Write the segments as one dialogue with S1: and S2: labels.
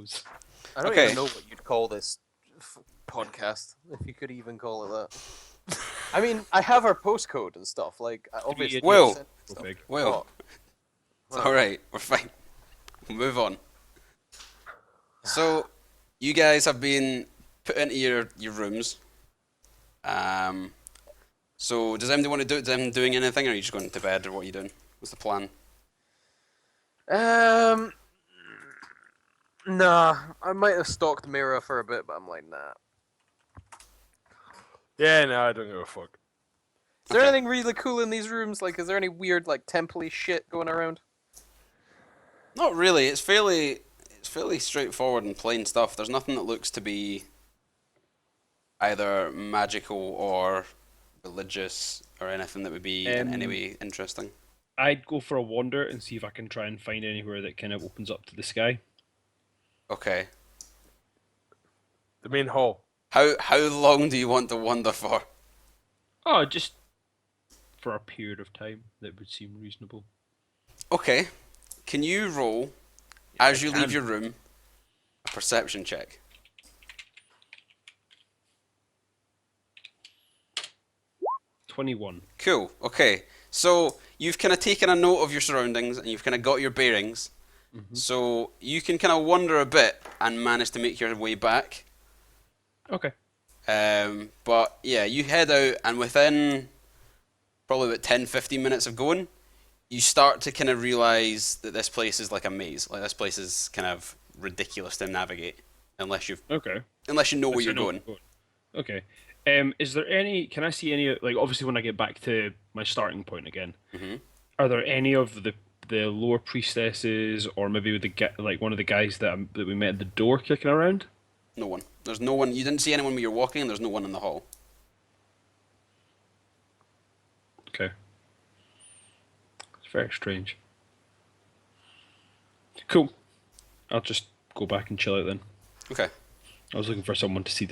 S1: knows?
S2: I don't
S3: Okay.
S2: even know what you'd call this podcast, if you could even call it that. I mean, I have our postcode and stuff. Like, obviously,
S3: Will.
S2: sent stuff.
S1: Big.
S3: Well, it's
S2: What?
S3: alright, we're fine. We'll move on. So, you guys have been put into your rooms. So does anybody want to do it? Is anyone doing anything, or are you just going to bed, or what are you doing? What's the plan?
S2: Nah. I might have stalked Mira for a bit, but I'm like, nah.
S4: Yeah, no, I don't give a fuck.
S2: Is there
S3: Okay.
S2: anything really cool in these rooms? Like, is there any weird, like, temple-y shit going around?
S3: Not really. It's fairly straightforward and plain stuff. There's nothing that looks to be either magical or religious or anything that would be in any way interesting.
S1: I'd go for a wander and see if I can try and find anywhere that kind of opens up to the sky.
S3: Okay.
S4: The main hall.
S3: How long do you want to wander for?
S1: Oh, just for a period of time that would seem reasonable.
S3: Okay. Can you roll, as you leave your room, a perception check?
S1: 21.
S3: Cool. Okay. So you've kind of taken a note of your surroundings and you've kind of got your bearings. So you can kind of wander a bit and manage to make your way back.
S1: Okay.
S3: But yeah, you head out and within probably about 10-15 minutes of going, you start to kind of realize that this place is like a maze. Like this place is kind of ridiculous to navigate unless you
S1: Okay.
S3: know where you're
S1: I know
S3: going.
S1: Okay. Is there any? Can I see any? Like, obviously, when I get back to my starting point again, are there any of the lower priestesses, or maybe like one of the guys that we met at the door kicking around?
S3: No one. There's no one. You didn't see anyone when you were walking, and there's no one in the hall.
S1: Okay. It's very strange. Cool. I'll just go back and chill out then.
S3: Okay.
S1: I was looking for somewhere to see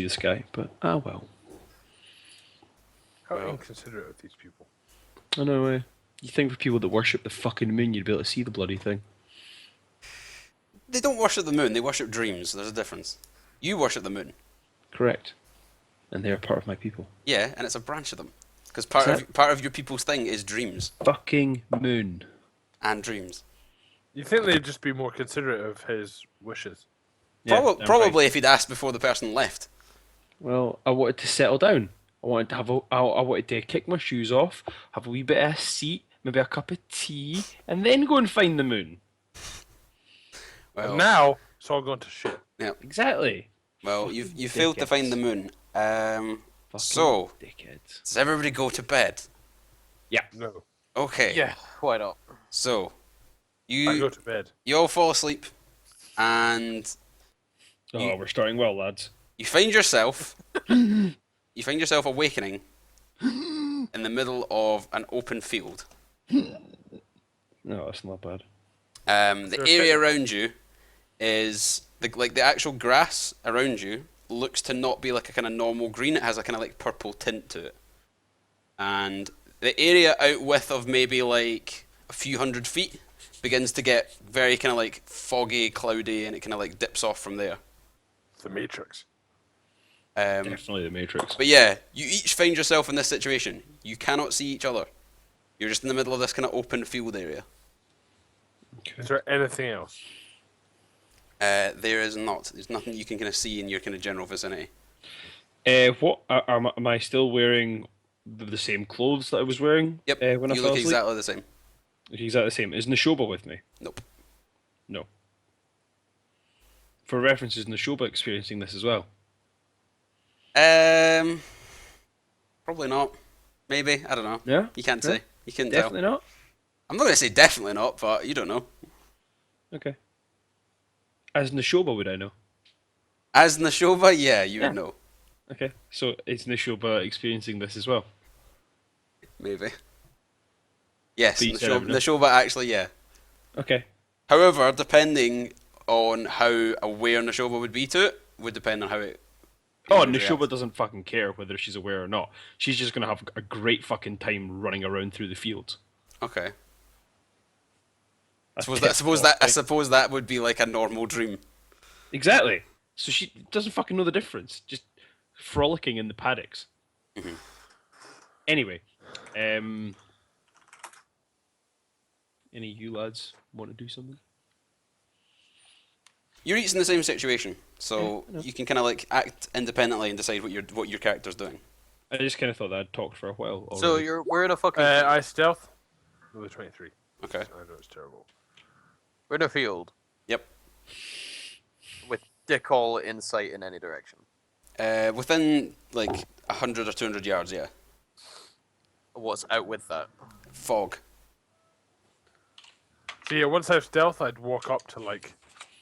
S1: the sky, but well.
S4: How
S3: Well.
S4: inconsiderate of these people.
S1: I know. You think for people that worship the fucking moon, you'd be able to see the bloody thing.
S3: They don't worship the moon. They worship dreams. There's a difference. You worship the moon.
S1: Correct. And they're part of my people.
S3: Yeah, and it's a branch of them. Because
S1: Is
S3: part of your people's thing is dreams
S1: Fucking moon.
S3: and dreams.
S4: You think they'd just be more considerate of his wishes?
S1: Yeah,
S3: Probably if he'd asked before the person left.
S1: Well, I wanted to settle down. I wanted to I wanted to kick my shoes off, have a wee bit of a seat, maybe a cup of tea, and then go and find the moon.
S3: Well,
S4: And now, it's all gone to shit.
S3: yeah.
S1: Exactly.
S3: Well, you failed to find the moon.
S1: Fucking
S3: So,
S1: dickheads.
S3: does everybody go to bed?
S4: No.
S3: Okay.
S2: Yeah, why not?
S3: So,
S4: I go to bed.
S3: you all fall asleep, and
S1: Oh, we're starting well, lads.
S3: you find yourself awakening in the middle of an open field.
S1: No, that's not bad.
S3: The
S4: there a
S3: area
S4: pit?
S3: around you is the actual grass around you looks to not be like a kind of normal green. It has a kind of like purple tint to it, and the area out width of maybe like a few hundred feet begins to get very kind of like foggy, cloudy, and it kind of like dips off from there.
S4: It's the Matrix.
S1: Definitely the Matrix.
S3: But yeah, you each find yourself in this situation. You cannot see each other. You're just in the middle of this kind of open field area.
S4: Is there anything else?
S3: There is not. There's nothing you can kind of see in your kind of general vicinity.
S1: What am I still wearing the same clothes that I was wearing?
S3: Yep,
S1: When I
S3: you
S1: fell
S3: look
S1: asleep?
S3: exactly the same.
S1: Look exactly the same. Is Neshoba with me?
S3: Nope.
S1: No. For reference, is Neshoba experiencing this as well?
S3: Probably not. Maybe, I don't know.
S1: Yeah.
S3: You can't
S1: Yeah?
S3: say. You couldn't
S1: Definitely
S3: tell.
S1: not.
S3: I'm not gonna say definitely not, but you don't know.
S1: Okay. As Neshoba would I know?
S3: As Neshoba, yeah, you
S1: Yeah.
S3: would know.
S1: Okay. So is Neshoba experiencing this as well?
S3: Maybe. Yes,
S1: But you said I would know.
S3: Neshoba actually, yeah.
S1: Okay.
S3: However, depending on how aware Neshoba would be to it, would depend on how it.
S1: Oh,
S3: would
S1: Neshoba
S3: react.
S1: doesn't fucking care whether she's aware or not. She's just gonna have a great fucking time running around through the fields.
S3: Okay. I
S1: That's
S3: suppose
S1: pissed
S3: that
S1: off,
S3: I
S1: right?
S3: suppose that would be like a normal dream.
S1: Exactly. So she doesn't fucking know the difference. Just frolicking in the paddocks.
S3: Mhm.
S1: Anyway, any of you lads want to do something?
S3: You're each in the same situation,
S1: Yeah,
S3: so
S1: I know.
S3: you can kind of like act independently and decide what your character's doing.
S1: I just kind of thought that I'd talked for a while
S2: So
S1: already.
S2: we're in a fucking
S4: I stealth with a 23.
S3: Okay.
S4: I know it's terrible.
S2: we're in a field
S3: Yep.
S2: with dick all insight in any direction.
S3: Within like 100 or 200 yards, yeah.
S2: What's out with that?
S3: Fog.
S4: See, once I have stealth, I'd walk up to like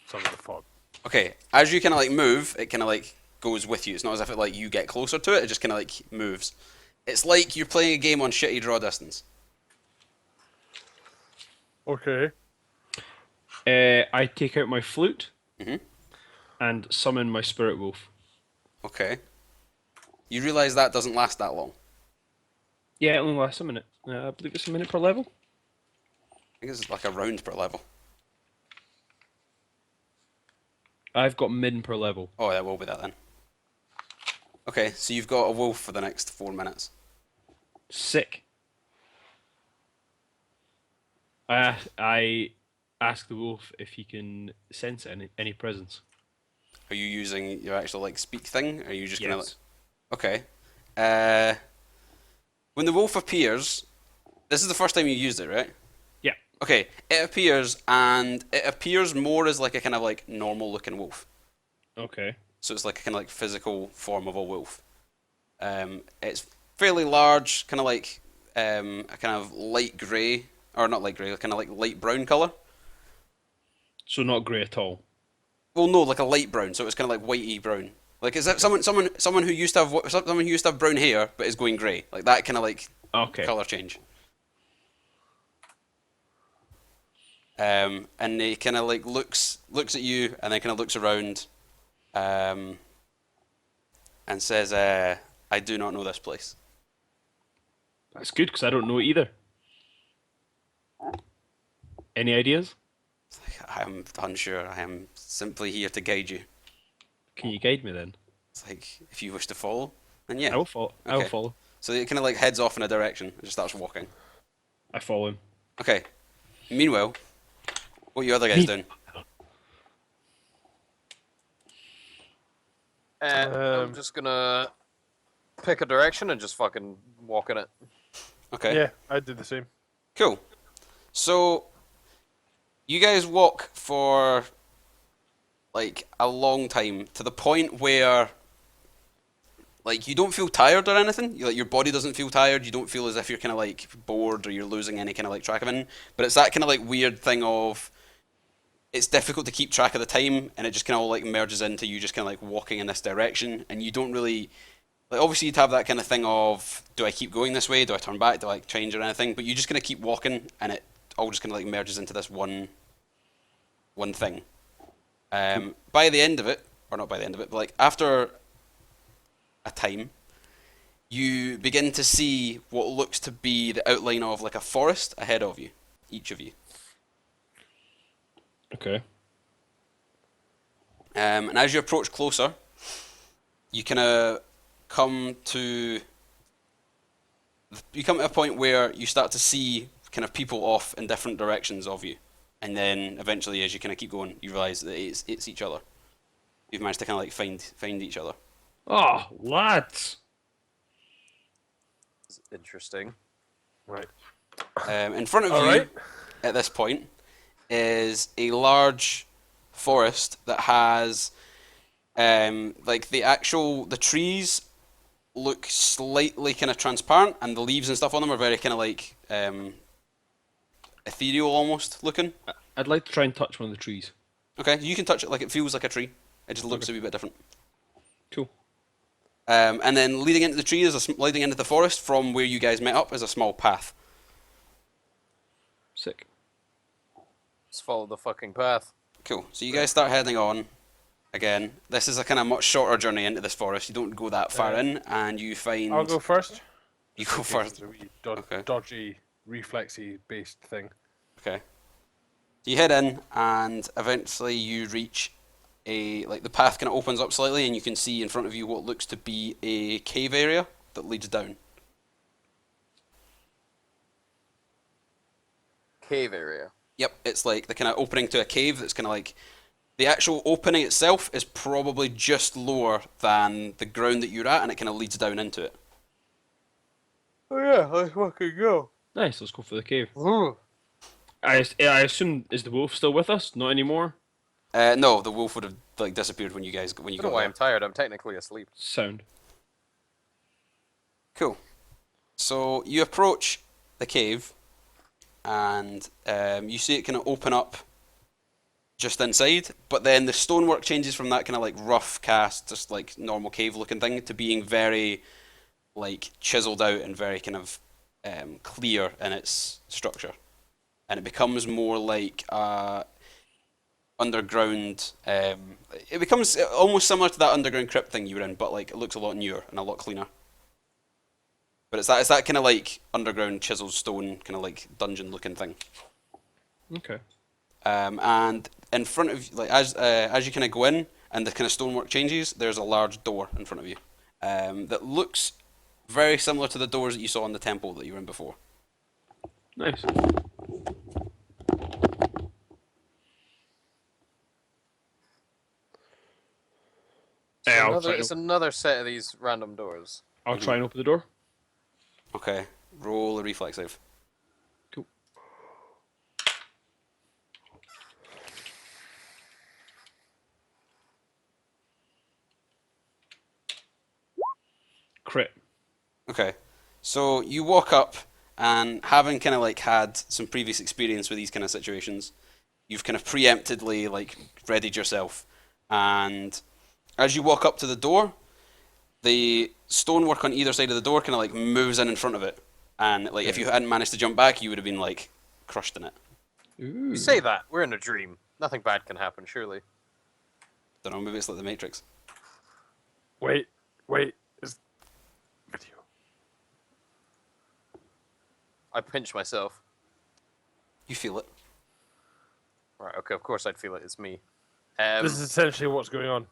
S4: some of the fog.
S3: Okay, as you kind of like move, it kind of like goes with you. It's not as if it like you get closer to it. It just kind of like moves. It's like you're playing a game on shitty draw distance.
S4: Okay.
S1: I take out my flute
S3: Mhm.
S1: and summon my spirit wolf.
S3: Okay. You realise that doesn't last that long.
S1: Yeah, it only lasts a minute. I believe it's a minute per level.
S3: I think it's like a round per level.
S1: I've got min per level.
S3: Oh, that will be that then. Okay, so you've got a wolf for the next 4 minutes.
S1: Sick. I ask the wolf if he can sense any presence.
S3: Are you using your actual like speak thing? Or are you just gonna like...
S1: Yes.
S3: Okay. When the wolf appears, this is the first time you used it, right?
S1: Yeah.
S3: Okay, it appears and it appears more as like a kind of like normal looking wolf.
S1: Okay.
S3: So it's like a kind of like physical form of a wolf. It's fairly large, kind of like a kind of light grey, or not light grey, kind of like light brown color.
S1: So not grey at all.
S3: Well, no, like a light brown, so it's kind of like whitey brown. Like is that someone who used to have someone who used to have brown hair but is going grey, like that kind of like
S1: Okay.
S3: color change. And he kind of like looks at you and then kind of looks around, and says, "I do not know this place."
S1: That's good because I don't know it either. Any ideas?
S3: I am unsure. I am simply here to guide you.
S1: Can you guide me then?
S3: It's like if you wish to follow, then yeah.
S1: I will follow. I will
S3: Okay.
S1: follow.
S3: So it kind of like heads off in a direction and just starts walking.
S1: I follow him.
S3: Okay. Meanwhile, what are you other guys doing?
S2: I'm just gonna pick a direction and just fucking walk in it.
S3: Okay.
S4: Yeah, I did the same.
S3: Cool. So you guys walk for like a long time to the point where like you don't feel tired or anything. Like your body doesn't feel tired. You don't feel as if you're kind of like bored or you're losing any kind of like track of it. But it's that kind of like weird thing of it's difficult to keep track of the time, and it just kind of like merges into you just kind of like walking in this direction, and you don't really like. Obviously, you'd have that kind of thing of do I keep going this way? Do I turn back? Do I like change or anything? But you just kind of keep walking, and it all just kind of like merges into this one thing. By the end of it, or not by the end of it, but like after a time, you begin to see what looks to be the outline of like a forest ahead of you, each of you.
S1: Okay.
S3: And as you approach closer, you kind of come to a point where you start to see kind of people off in different directions of you, and then eventually, as you kind of keep going, you realise that it's each other. You've managed to kind of like find each other.
S1: Oh, lads.
S2: It's interesting.
S4: Right.
S3: In front of you,
S4: Alright.
S3: at this point, is a large forest that has like the trees look slightly kind of transparent, and the leaves and stuff on them are very kind of like ethereal almost looking.
S1: I'd like to try and touch one of the trees.
S3: Okay, you can touch it like it feels like a tree. It just looks a wee bit different.
S1: Cool.
S3: And then leading into the tree leading into the forest from where you guys met up is a small path.
S1: Sick.
S2: Just follow the fucking path.
S3: Cool. So you guys start heading on. Again, this is a kind of much shorter journey into this forest. You don't go that far in, and you find.
S4: I'll go first.
S3: You go
S4: In case
S3: first.
S4: it's a wee
S3: Okay.
S4: dodgy, reflexy based thing.
S3: Okay. You head in, and eventually you reach the path kind of opens up slightly, and you can see in front of you what looks to be a cave area that leads down.
S2: Cave area.
S3: Yep, it's like the kind of opening to a cave that's kind of like the actual opening itself is probably just lower than the ground that you're at, and it kind of leads down into it.
S2: Oh yeah, let's fucking go.
S1: Nice. Let's go for the cave.
S2: Ooh.
S1: I assume, is the wolf still with us? Not anymore.
S3: No, the wolf would have like disappeared when you
S2: I
S3: got
S2: don't know why
S3: there.
S2: I'm tired. I'm technically asleep.
S1: Sound.
S3: Cool. So you approach the cave, and you see it kind of open up just inside, but then the stonework changes from that kind of like rough cast, just like normal cave looking thing, to being very like chiseled out and very kind of clear in its structure, and it becomes more like underground. It becomes almost similar to that underground crypt thing you were in, but like it looks a lot newer and a lot cleaner. But it's that kind of like underground chiseled stone kind of like dungeon looking thing.
S1: Okay.
S3: And in front of like as you kind of go in and the kind of stonework changes, there's a large door in front of you that looks very similar to the doors that you saw in the temple that you were in before.
S1: Nice.
S2: It's another set of these random doors.
S1: I'll try and open the door.
S3: Okay, roll a reflex save.
S1: Cool. Crit.
S3: Okay, so you walk up, and having kind of like had some previous experience with these kind of situations, you've kind of preemptively like readied yourself, and as you walk up to the door, the stonework on either side of the door kind of like moves in front of it, and like if you hadn't managed to jump back, you would have been like crushed in it.
S1: Ooh.
S2: You say that we're in a dream. Nothing bad can happen, surely.
S3: Don't know, maybe it's like the Matrix.
S4: Wait. Is video?
S2: I pinch myself.
S3: You feel it.
S2: Right. Okay. Of course I'd feel it. It's me.
S4: This is essentially what's going on.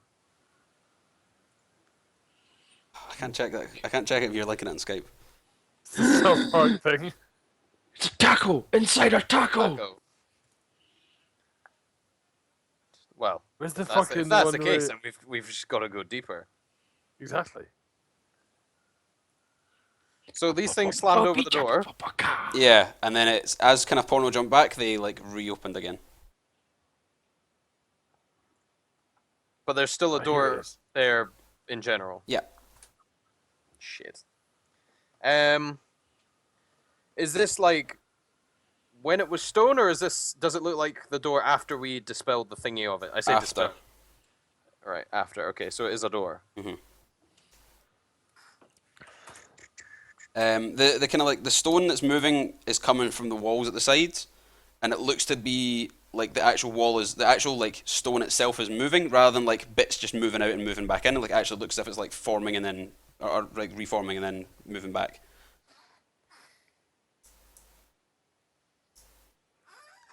S3: I can't check that. I can't check if you're linking it on Skype.
S4: It's a South Park thing.
S1: It's a taco! Inside a taco!
S2: Taco. Well,
S4: Where's the
S2: if
S4: fucking
S2: that's
S4: one
S2: the case,
S4: where-
S2: then we've just got to go deeper.
S4: Exactly.
S2: So these things slammed over the door.
S3: Yeah, and then it's as kind of porno jumped back, they like reopened again.
S2: But there's still a
S4: Oh, here it
S2: door
S4: is.
S2: there in general.
S3: Yeah.
S2: Shit. Is this like when it was stone, or does it look like the door after we dispelled the thingy of it? I say
S3: After.
S2: dispelled. Right, after. Okay, so it is a door.
S3: The kind of like the stone that's moving is coming from the walls at the sides, and it looks to be like the actual wall is the actual like stone itself is moving rather than like bits just moving out and moving back in. Like it actually looks as if it's like forming and then or like reforming and then moving back.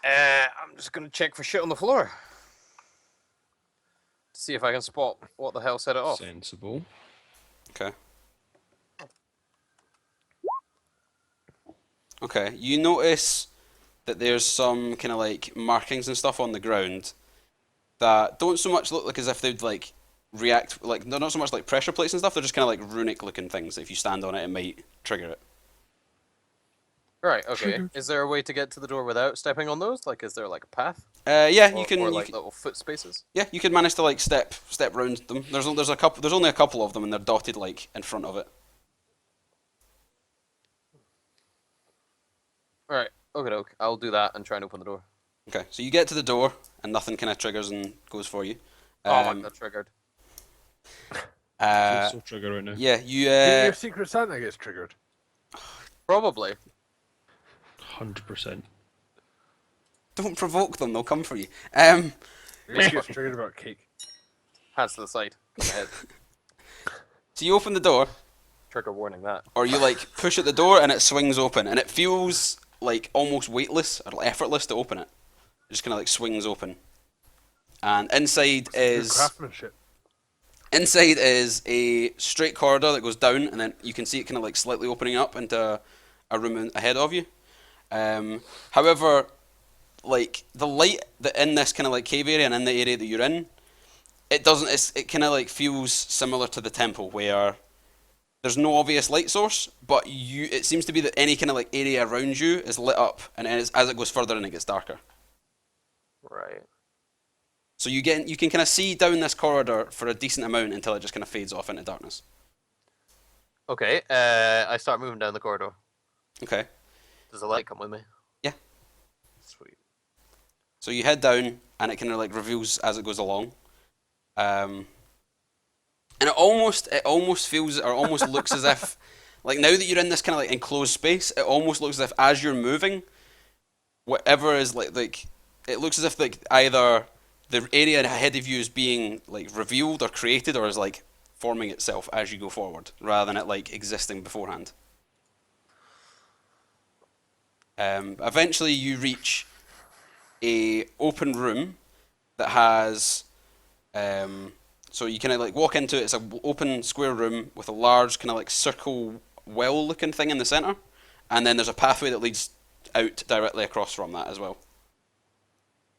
S2: I'm just gonna check for shit on the floor. See if I can spot what the hell set it off.
S1: Sensible.
S3: Okay. Okay, you notice that there's some kind of like markings and stuff on the ground that don't so much look like as if they'd like react, like they're not so much like pressure plates and stuff, they're just kind of like runic looking things. If you stand on it, it might trigger it.
S2: Right, okay. Is there a way to get to the door without stepping on those? Like, is there like a path?
S3: Yeah,
S2: Or,
S3: you can.
S2: or
S3: You
S2: like
S3: can
S2: little foot spaces?
S3: yeah, you could manage to like step round them. There's a couple. There's only a couple of them, and they're dotted like in front of it.
S2: Alright, okay. I'll do that and try and open the door.
S3: Okay, so you get to the door, and nothing kind of triggers and goes for you.
S2: Oh, I got triggered.
S1: So trigger right now.
S3: Yeah, you.
S4: Your Secret Santa gets triggered.
S2: Probably.
S1: 100%.
S3: Don't provoke them; they'll come for you.
S4: He gets triggered about cake.
S2: Hands to the side. Go ahead.
S3: So you open the door,
S2: Trigger warning that.
S3: or you like push at the door, and it swings open, and it feels like almost weightless or effortless to open it. It just kind of like swings open, And inside
S4: Good
S3: is
S4: craftsmanship.
S3: a straight corridor that goes down, and then you can see it kind of like slightly opening up into a room ahead of you. However, like the light that in this kind of like cave area and in the area that you're in, it doesn't. It kind of like feels similar to the temple where there's no obvious light source, but it seems to be that any kind of like area around you is lit up, and as it goes further in, it gets darker.
S2: Right.
S3: So you can kind of see down this corridor for a decent amount until it just kind of fades off into darkness.
S2: Okay. I start moving down the corridor.
S3: Okay.
S2: Does the light come with me?
S3: Yeah.
S2: Sweet.
S3: So you head down, and it kind of like reveals as it goes along. And it almost feels, or almost looks as if, like now that you're in this kind of like enclosed space, it almost looks as if as you're moving, whatever is like it looks as if like either the area ahead of you is being like revealed or created, or is like forming itself as you go forward, rather than it like existing beforehand. Eventually, you reach a open room that has. So you kind of like walk into it. It's an open square room with a large kind of like circle well-looking thing in the center, and then there's a pathway that leads out directly across from that as well.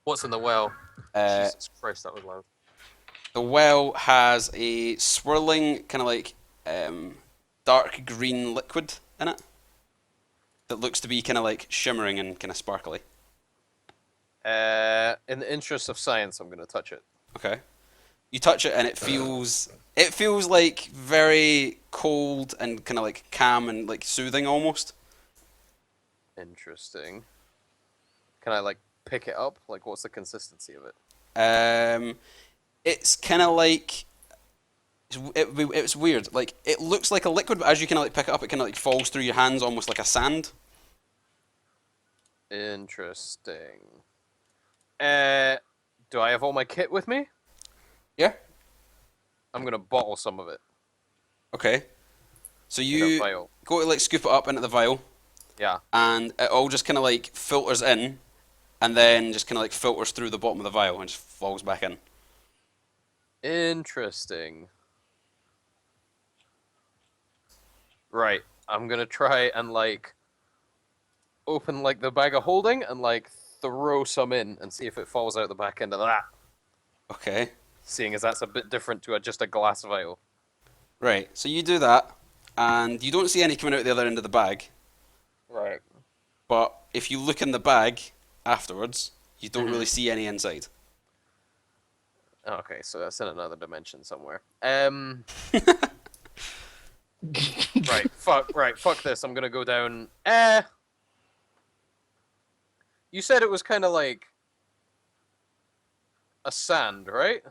S2: What's in the well? Jesus Christ, that was loud.
S3: The well has a swirling kind of like dark green liquid in it that looks to be kind of like shimmering and kind of sparkly.
S2: In the interest of science, I'm gonna touch it.
S3: Okay. You touch it and it feels like very cold and kind of like calm and like soothing almost.
S2: Interesting. Can I like pick it up? Like, what's the consistency of it?
S3: It's kind of like it's weird. Like it looks like a liquid, but as you kind of like pick it up, it kind of like falls through your hands almost like a sand.
S2: Interesting. Do I have all my kit with me?
S3: Yeah.
S2: I'm gonna bottle some of it.
S3: Okay. So
S2: In a
S3: you
S2: vial.
S3: go to like scoop it up into the vial,
S2: Yeah.
S3: and it all just kind of like filters in, and then just kind of like filters through the bottom of the vial and just falls back in.
S2: Interesting. Right. I'm gonna try and like open like the bag of holding and like throw some in and see if it falls out the back end of that.
S3: Okay.
S2: Seeing as that's a bit different to just a glass vial.
S3: Right. So you do that, and you don't see any coming out the other end of the bag.
S2: Right.
S3: But if you look in the bag afterwards, you don't really see any inside.
S2: Okay, so that's in another dimension somewhere. Right, fuck this. I'm gonna go down. You said it was kind of like a sand, right?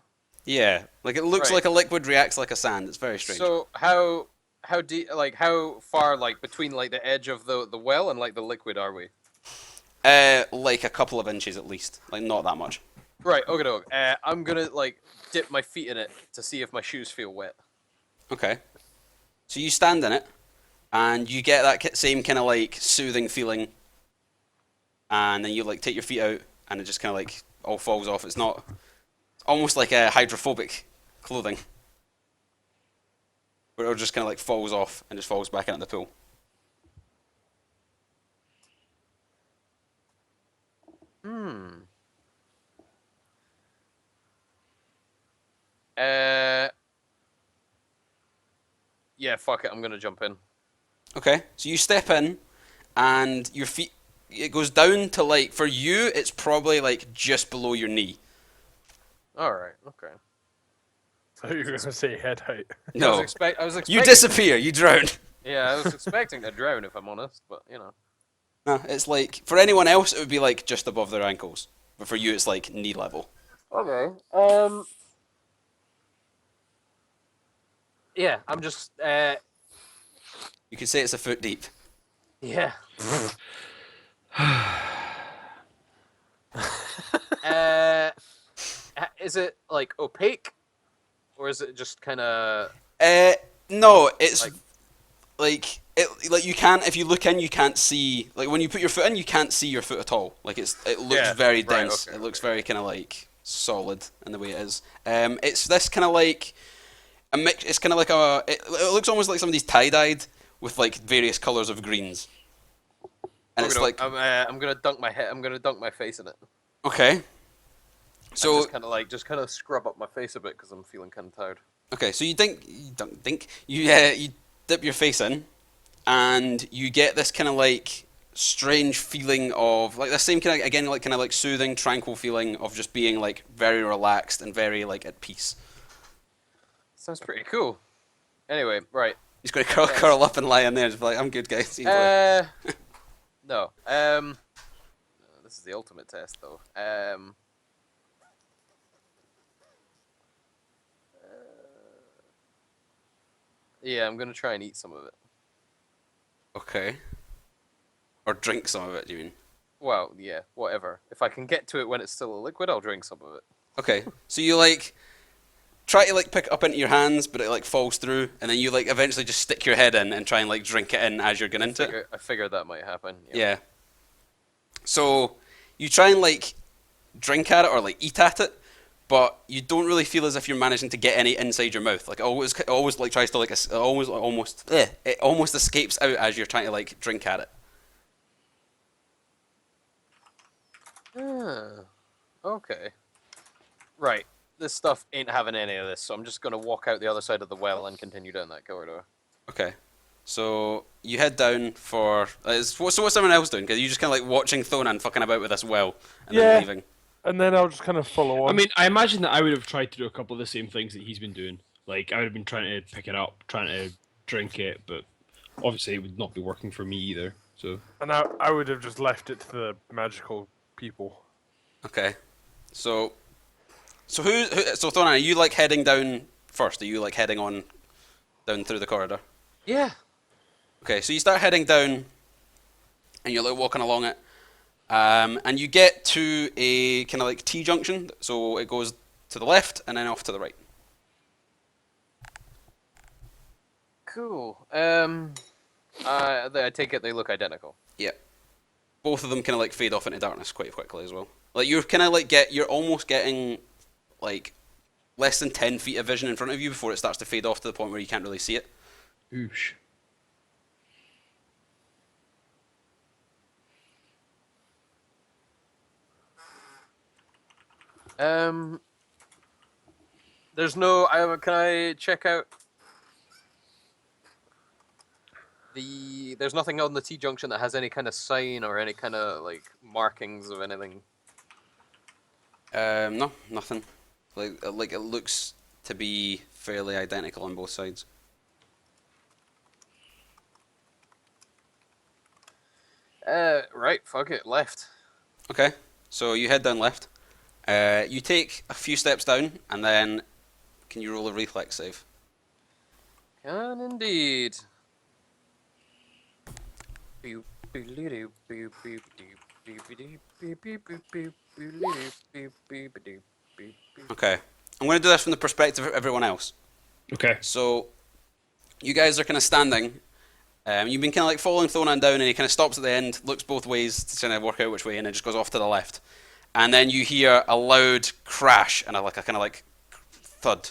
S3: Yeah, like it looks
S2: Right.
S3: like a liquid reacts like a sand. It's very strange.
S2: So how deep, like how far, like between like the edge of the well and like the liquid are we?
S3: Like a couple of inches at least, like not that much.
S2: Right, okay, dog. I'm gonna like dip my feet in it to see if my shoes feel wet.
S3: Okay. So you stand in it, and you get that same kind of like soothing feeling, and then you like take your feet out, and it just kind of like all falls off. It's not almost like a hydrophobic clothing, where it just kind of like falls off and just falls back into the pool.
S2: Yeah, fuck it. I'm gonna jump in.
S3: Okay, so you step in, and your feet, it goes down to like, for you, it's probably like just below your knee.
S2: All right. Okay.
S4: I thought you were gonna say head height.
S3: No,
S2: I was expecting.
S3: you disappear, you drown.
S2: Yeah, I was expecting to drown if I'm honest, but you know.
S3: No, it's like, for anyone else, it would be like just above their ankles. But for you, it's like knee level.
S2: Okay. Yeah, I'm just.
S3: You could say it's a foot deep.
S2: Yeah. Is it like opaque, or is it just kind of?
S3: No, it's
S2: Like-
S3: like you can't, if you look in, you can't see, like when you put your foot in, you can't see your foot at all. Like it looks
S2: Yeah,
S3: very
S2: right,
S3: dense.
S2: okay,
S3: It looks very kind of like solid in the way it is. It's this kind of like a mix. It's kind of like it looks almost like somebody's tie-dyed with like various colors of greens. And it's like
S2: I'm gonna dunk my head. I'm gonna dunk my face in it.
S3: okay. So
S2: Just kind of scrub up my face a bit because I'm feeling kind of tired.
S3: okay, so you you dip your face in, and you get this kind of like strange feeling of like the same kind of again like kind of like soothing, tranquil feeling of just being like very relaxed and very like at peace.
S2: Sounds pretty cool. Anyway, right.
S3: He's going to curl up and lie in there and just be like, "I'm good, guys." See you later."
S2: No. This is the ultimate test, though. Yeah, I'm gonna try and eat some of it.
S3: Okay. Or drink some of it, do you mean?
S2: Well, yeah, whatever. If I can get to it when it's still a liquid, I'll drink some of it.
S3: Okay. So you like try to like pick it up into your hands, but it like falls through, and then you like eventually just stick your head in and try and like drink it in as you're going into it.
S2: I figured that might happen.
S3: Yeah. So you try and like drink at it or like eat at it, but you don't really feel as if you're managing to get any inside your mouth. Like it always like tries to like it almost escapes out as you're trying to like drink at it.
S2: Okay. Right. This stuff ain't having any of this, so I'm just gonna walk out the other side of the well and continue down that corridor.
S3: Okay. So you head down for. So what's everyone else doing? Because you just kind of like watching Thonan fucking about with this well and then leaving.
S4: And then I'll just kind of follow on.
S1: I mean, I imagine that I would have tried to do a couple of the same things that he's been doing. Like, I would have been trying to pick it up, trying to drink it, but obviously it would not be working for me either. So.
S4: And I would have just left it to the magical people.
S3: Okay. So so Thonan, are you like heading down first? Are you like heading on down through the corridor?
S2: Yeah.
S3: Okay, so you start heading down, and you're like walking along it, and you get to a kind of like T-junction. So it goes to the left and then off to the right.
S2: Cool. I take it they look identical.
S3: Yeah. Both of them kind of like fade off into darkness quite quickly as well. Like you're kind of like you're almost getting like less than 10 feet of vision in front of you before it starts to fade off to the point where you can't really see it.
S1: Oosh.
S2: There's no. Can I check out the? There's nothing on the T junction that has any kind of sign or any kind of like markings of anything.
S3: No, nothing. Like it looks to be fairly identical on both sides.
S2: Right. Fuck it. Left.
S3: Okay, so you head down left. You take a few steps down, and then can you roll a reflex save?
S2: Can indeed.
S3: Okay, I'm going to do this from the perspective of everyone else.
S1: Okay.
S3: So, you guys are kind of standing. You've been kind of like following Thonan down, and he kind of stops at the end, looks both ways to kind of work out which way, and then just goes off to the left. And then you hear a loud crash and a kind of like thud.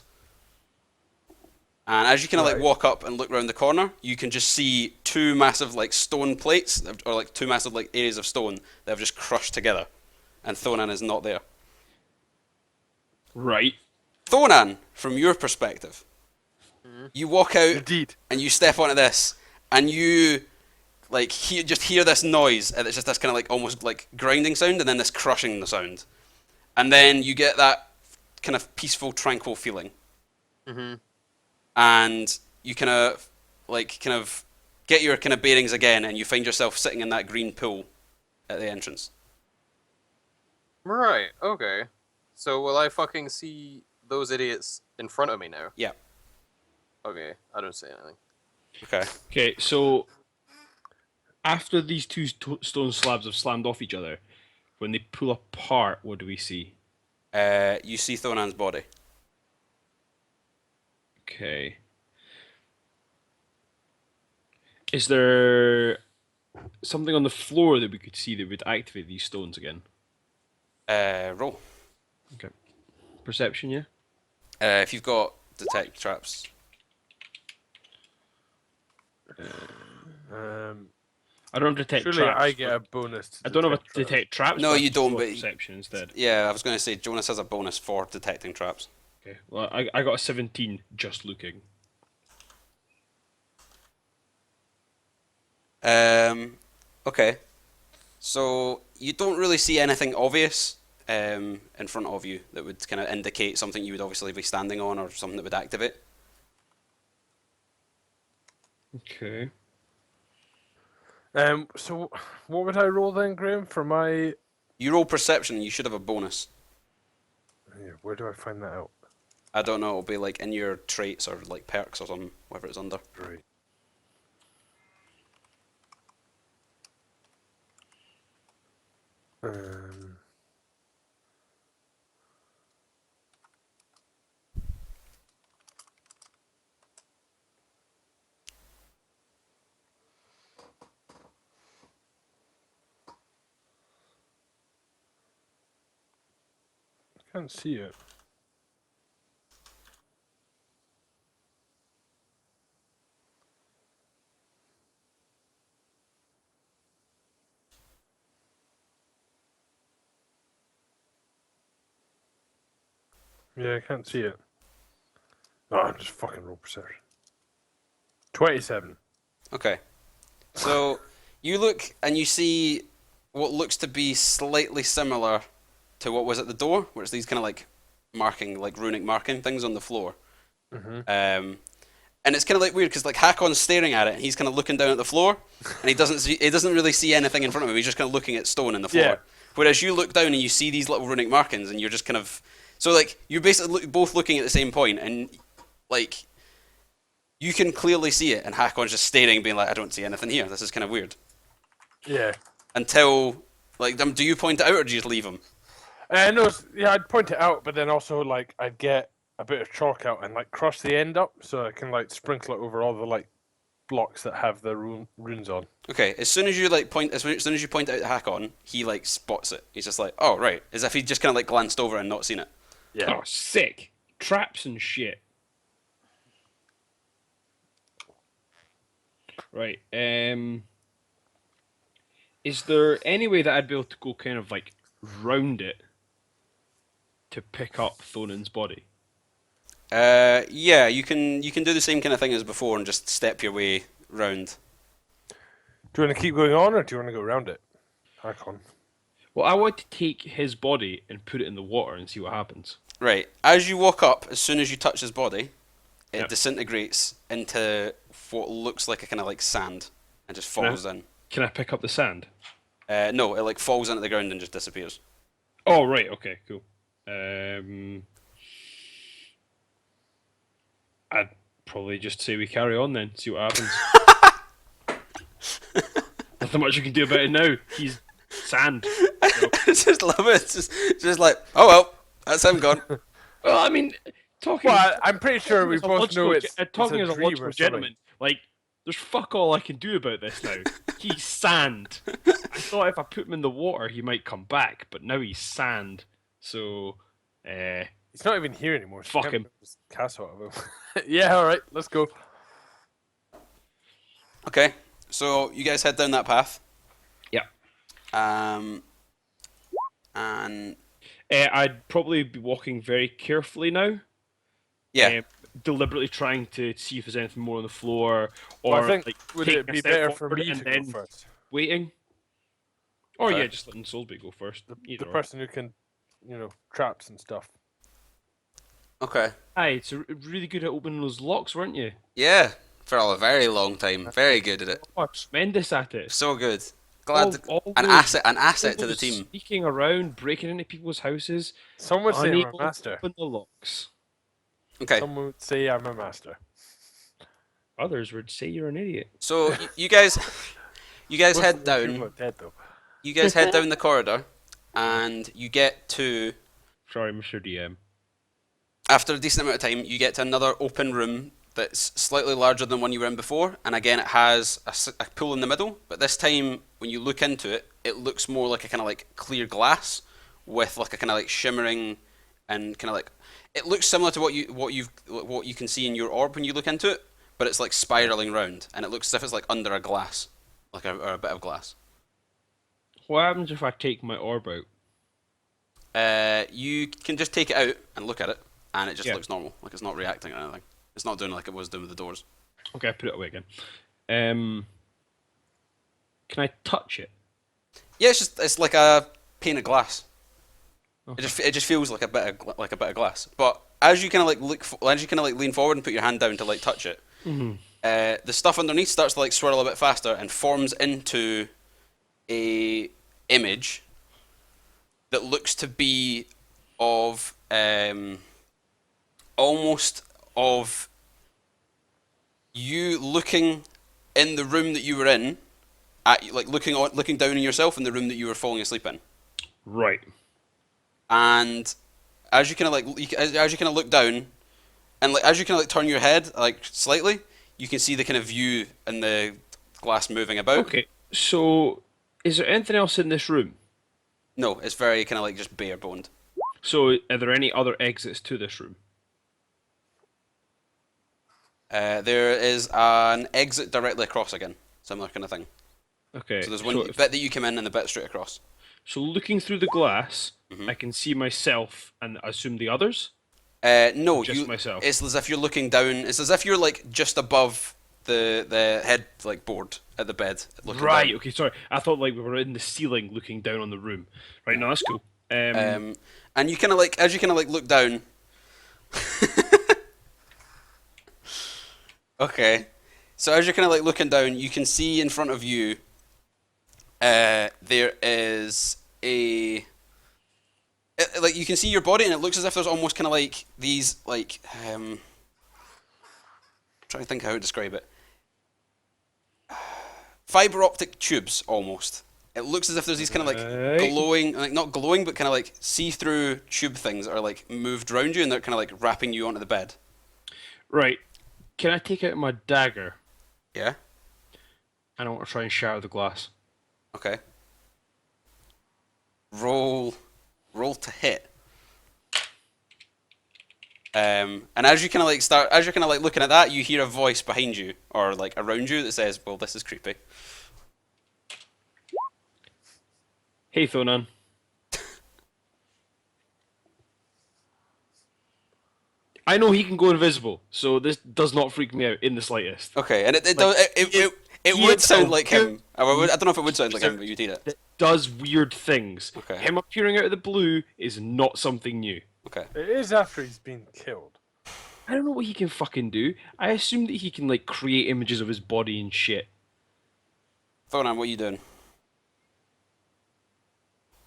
S3: And as you kind of like walk up and look around the corner, you can just see two massive like stone plates, or like two massive like areas of stone that have just crushed together, and Thonan is not there.
S1: Right.
S3: Thonan, from your perspective, you walk out
S4: Indeed.
S3: and you step onto this, and you like hear this noise, and it's just this kind of like almost like grinding sound, and then this crushing sound, and then you get that kind of peaceful, tranquil feeling, and you kind of get your kind of bearings again, and you find yourself sitting in that green pool at the entrance.
S2: Right. Okay. So will I fucking see those idiots in front of me now?
S3: Yeah.
S2: Okay. I don't see anything.
S3: Okay.
S1: Okay, so after these two stone slabs have slammed off each other, when they pull apart, what do we see?
S3: You see Thonan's body.
S1: Okay. Is there something on the floor that we could see that would activate these stones again?
S3: Roll.
S1: Okay. perception, yeah.
S3: If you've got detect traps.
S1: I don't detect
S4: Surely
S1: traps.
S4: I get a bonus. To
S1: I don't know if
S4: detect
S1: I detect traps.
S3: No,
S1: but I
S3: you
S1: can
S3: don't,
S1: roll a
S3: but
S1: perception instead.
S3: yeah, I was going to say Jonas has a bonus for detecting traps.
S1: Okay. Well, I got a 17 just looking.
S3: Okay. So you don't really see anything obvious in front of you that would kind of indicate something you would obviously be standing on or something that would activate.
S1: Okay.
S4: So what would I roll then, Graham, for my?
S3: You roll perception, you should have a bonus.
S4: Yeah, where do I find that out?
S3: I don't know, it'll be like in your traits or like perks or something, whatever it's under.
S4: Right. Um. Can't see it. Yeah, I can't see it. Oh, just fucking roll perception. 27.
S3: Okay. So you look and you see what looks to be slightly similar to what was at the door, where it's these kind of like marking, like runic marking things on the floor. And it's kind of like weird because like Hakon's staring at it and he's kind of looking down at the floor and he doesn't really see anything in front of him. He's just kind of looking at stone in the floor.
S4: Yeah.
S3: Whereas you look down and you see these little runic markings and you're just kind of so like you're basically both looking at the same point and like you can clearly see it and Hakon's just staring, being like, I don't see anything here. This is kind of weird.
S4: Yeah.
S3: Until like, do you point it out or do you just leave him?
S4: No, yeah, I'd point it out, but then also like I'd get a bit of chalk out and like cross the end up so I can like sprinkle it over all the like blocks that have the runes on.
S3: Okay, as soon as you like point, as soon as you point out Hakon, he like spots it. He's just like, oh right, as if he just kind of like glanced over and not seen it.
S4: Yeah.
S1: Oh, sick. Traps and shit. Right. Is there any way that I'd be able to go kind of like round it to pick up Thonan's body?
S3: Yeah, you can do the same kind of thing as before and just step your way round.
S4: Do you want to keep going on or do you want to go around it? Hakon.
S1: Well, I want to take his body and put it in the water and see what happens.
S3: Right, as you walk up, as soon as you touch his body, it
S1: Yep.
S3: disintegrates into what looks like a kind of like sand and just falls in.
S1: Can I pick up the sand?
S3: No, it like falls into the ground and just disappears.
S1: Oh, right. Okay, cool. I'd probably just say we carry on then, see what happens. Nothing much you can do about it now. He's sand.
S3: I just love it. It's just like, oh well, that's him gone.
S1: Well, I mean, talking.
S4: Well, I'm pretty sure we
S1: as a
S4: both know
S1: logical-
S4: it's
S1: talking
S4: a
S1: as a
S4: dream
S1: logical
S4: or something.
S1: gentleman. Like, there's fuck all I can do about this now. He's sand. I thought if I put him in the water, he might come back, but now he's sand. So,
S4: He's not even here anymore. So
S1: Fuck
S4: you can't
S1: him.
S4: just cast out of him. Yeah, alright, let's go.
S3: Okay, so you guys head down that path.
S1: yeah.
S3: And
S1: I'd probably be walking very carefully now.
S3: yeah,
S1: Deliberately trying to see if there's anything more on the floor, or
S4: Well, I think
S1: like
S4: would
S1: taking
S4: it
S1: a
S4: be
S1: step
S4: better for
S1: forward
S4: me
S1: and
S4: to go
S1: then
S4: first?
S1: waiting. Or
S3: Okay.
S1: yeah, just letting Soulsby go first.
S4: The
S1: Either or.
S4: person who can, traps and stuff.
S3: okay.
S1: Aye, so really good at opening those locks, weren't you?
S3: Yeah, for a very long time. Very good at it.
S1: Oh, tremendous at it.
S3: So good. Glad
S1: All
S3: an
S1: those-
S3: asset to
S1: all
S3: the
S1: those
S3: team.
S1: Sneaking around, breaking into people's houses,
S4: Some would say I'm a
S1: unable to
S4: master.
S1: open the locks.
S3: Okay,
S4: Some would say I'm a master.
S1: Others would say you're an idiot.
S3: so you guys
S4: Most of
S3: head
S4: those people
S3: down.
S4: are dead, though.
S3: You guys head down the corridor, and you get to
S1: Sorry, Mr. DM.
S3: after a decent amount of time, you get to another open room that's slightly larger than one you were in before, and again it has a pool in the middle. But this time, when you look into it, it looks more like a kind of like clear glass with like a kind of like shimmering and kind of like it looks similar to what you can see in your orb when you look into it, but it's like spiraling round, and it looks as if it's like under a glass, like or a bit of glass.
S1: What happens if I take my orb out?
S3: You can just take it out and look at it, and it just
S1: Yeah.
S3: looks normal, like it's not reacting or anything. It's not doing like it was doing with the doors.
S1: Okay, I put it away again. Can I touch it?
S3: Yeah, it's like a pane of glass.
S1: Okay.
S3: It just feels like a bit of glass. But as you kind of like as you kind of like lean forward and put your hand down to like touch it, the stuff underneath starts to like swirl a bit faster and forms into a image that looks to be of almost of you looking in the room that you were in, at like looking down on yourself in the room that you were falling asleep in.
S1: Right.
S3: And as you kind of like as you kind of look down, and like as you kind of like turn your head like slightly, you can see the kind of view and the glass moving about.
S1: Okay. So, is there anything else in this room?
S3: No, it's very kind of like just bare boned.
S1: So, are there any other exits to this room?
S3: There is an exit directly across again, similar kind of thing.
S1: Okay.
S3: So there's one bit that you come in and the bit straight across.
S1: So looking through the glass, I can see myself and I assume the others.
S3: No,
S1: Just myself.
S3: It's as if you're looking down. It's as if you're like just above the head like board at the bed. Looking
S1: Right.
S3: down.
S1: Okay. Sorry. I thought like we were in the ceiling, looking down on the room. Right. No, that's cool.
S3: And you kind of like as you kind of like look down. Okay, so as you're kind of like looking down, you can see in front of you. There is like you can see your body, and it looks as if there's almost kind of like these like trying to think how to describe it. Fiber optic tubes almost. It looks as if there's these kind of like
S1: Right.
S3: glowing, like not glowing, but kind of like see-through tube things that are like moved around you, and they're kind of like wrapping you onto the bed.
S1: right. Can I take out my dagger?
S3: Yeah.
S1: And I want to try and shatter the glass.
S3: Okay. Roll to hit. And as you kind of like as you're kind of like looking at that, you hear a voice behind you or like around you that says, "Well, this is creepy."
S1: Hey, Thonan. I know he can go invisible, so this does not freak me out in the slightest.
S3: Okay, and it
S1: Like,
S3: does it
S1: he
S3: would
S1: is
S3: sound
S1: a
S3: like him. I don't know if it would sound like him, but you did it.
S1: That does weird things.
S3: Okay.
S1: Him appearing out of the blue is not something new.
S3: Okay.
S4: It is after he's been killed.
S1: I don't know what he can fucking do. I assume that he can like create images of his body and shit.
S3: Thonan, what are you doing?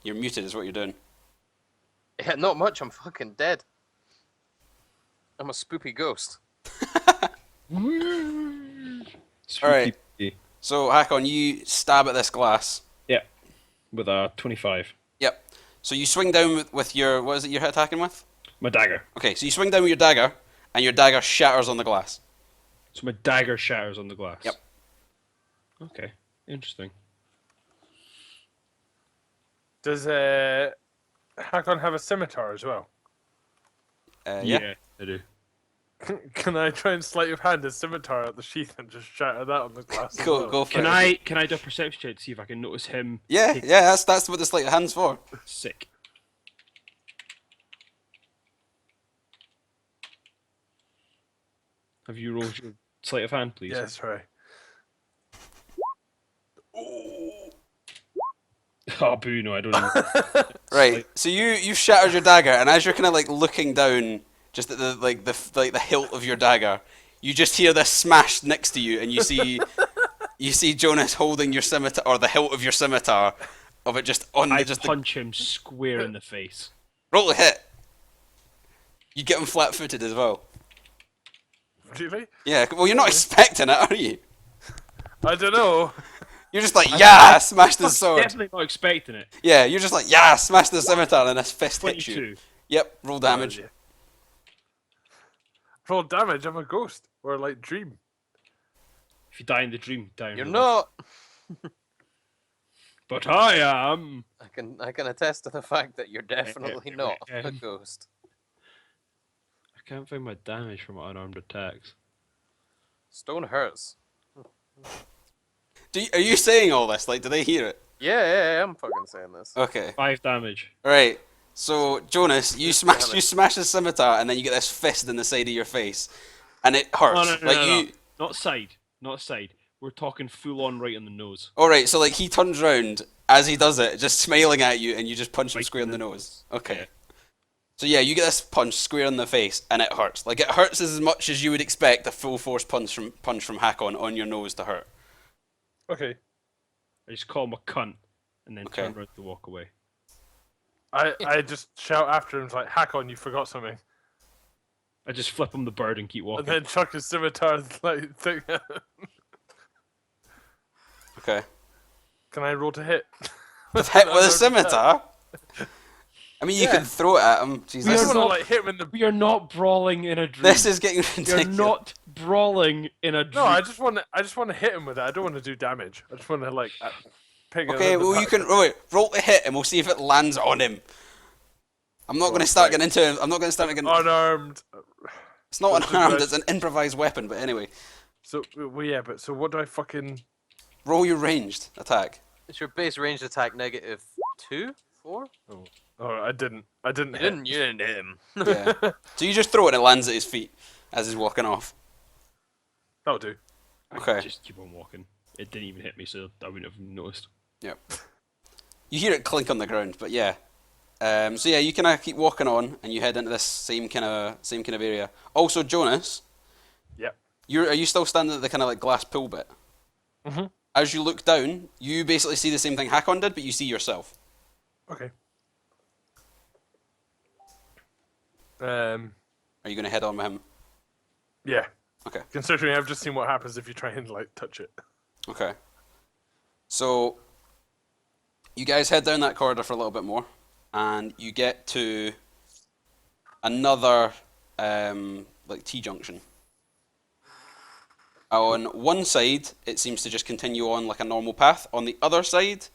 S3: You're muted, is what you're doing.
S2: Yeah, not much. I'm fucking dead. I'm a spoopy ghost.
S3: Alright. So, Hakon, you stab at this glass.
S1: Yeah, with a 25.
S3: Yep. So you swing down with your, what is it you're attacking with?
S1: My dagger.
S3: Okay, so you swing down with your dagger, and your dagger shatters on the glass.
S1: So my dagger shatters on the glass.
S3: Yep.
S1: Okay, interesting.
S4: Does Hakon have a scimitar as well?
S3: Yeah.
S1: I do.
S4: Can I try and sleight of hand a scimitar at the sheath and just shatter that on the glass? as
S3: Go,
S4: well?
S3: go for
S1: Can
S3: it.
S1: I do a perception check to see if I can notice him?
S3: Yeah,
S1: take-
S3: yeah, that's what the sleight of hand's for.
S1: Sick. Have you rolled your sleight of hand, please?
S4: Yeah, sorry.
S1: Oh, boo! No, I don't. Even...
S3: Right. So you've shattered your dagger, and as you're kind of like looking down, just at the hilt of your dagger, you just hear this smash next to you, and you see Jonas holding your scimitar or the hilt of your scimitar, of it just on
S1: I
S3: the just
S1: punch him square in the face.
S3: roll a hit. You get him flat-footed as well.
S4: Really?
S3: Yeah. Well, you're not expecting it, are you?
S4: I don't know.
S3: You're just like, yeah, smash the sword.
S1: Definitely not expecting it.
S3: Yeah, you're just like, yeah, smash the scimitar, and this fist hits you.
S1: 22.
S3: Yep, roll damage.
S4: Oh, yeah. Roll damage. I'm a ghost or like dream.
S1: If you die in the dream, down.
S2: You're not.
S1: But I am.
S2: I can attest to the fact that you're definitely not a
S1: Um,
S2: ghost.
S1: can't find my damage from unarmed attacks.
S2: Stone hurts.
S3: Are you saying all this? Like, do they hear it?
S2: Yeah, I'm fucking saying this.
S3: Okay.
S1: 5 damage.
S3: Right. So Jonas, you smash his scimitar, and then you get this fist in the side of your face, and it hurts.
S1: No. Not side. Not side. We're talking full on right on the nose.
S3: All right. So like he turns round as he does it, just smiling at you, and you just punch him
S1: Right
S3: square in
S1: in
S3: the
S1: the
S3: nose. Okay.
S1: Yeah.
S3: So yeah, you get this punch square in the face, and it hurts. Like it hurts as much as you would expect a full force punch from Hakon on your nose to hurt.
S4: Okay.
S1: I just call him a cunt and then
S3: Okay.
S1: turn around to walk away.
S4: I just shout after him like, Hakon, you forgot something.
S1: I just flip him the bird and keep walking.
S4: And then chuck his scimitar like thing.
S3: Okay.
S4: Can I roll to hit?
S3: Hit with a scimitar. I mean, you can throw it at him.
S4: I
S3: Jesus.
S4: just want to like hit him in the.
S1: We are not brawling in a dream.
S3: This is getting
S1: We are
S3: ridiculous.
S1: not brawling in a dream.
S4: No, I just want to hit him with it. I don't want to do damage. I just want to like ping him.
S3: Okay,
S4: in the
S3: well you
S4: back.
S3: can roll to hit, and we'll see if it lands on him. I'm not going to start getting into it. I'm not going to start getting.
S4: Unarmed.
S3: It's not
S4: What's the
S3: unarmed.
S4: best?
S3: It's an improvised weapon. But anyway,
S4: So well, yeah, but so what do I fucking?
S3: roll your ranged attack.
S2: It's your base ranged attack -2, 4.
S4: Oh, I didn't. I didn't.
S2: You
S4: Hit.
S2: didn't hit him.
S3: Yeah. So you just throw it, and it lands at his feet as he's walking off.
S4: That'll do.
S3: Okay.
S1: I just keep on walking. It didn't even hit me, so I wouldn't have noticed.
S3: Yep. You hear it clink on the ground, but yeah. So yeah, you kind of keep walking on, and you head into this same kind of area. Also, Jonas,
S4: Yep.
S3: are you still standing at the kind of like glass pool bit?
S4: Mhm.
S3: As you look down, you basically see the same thing Hakon did, but you see yourself.
S4: Okay.
S3: Are you going to head on with him?
S4: Yeah.
S3: Okay.
S4: Considering I've just seen what happens if you try and like touch it.
S3: Okay. So you guys head down that corridor for a little bit more, and you get to another like T-junction. On one side, it seems to just continue on like a normal path. On the other side,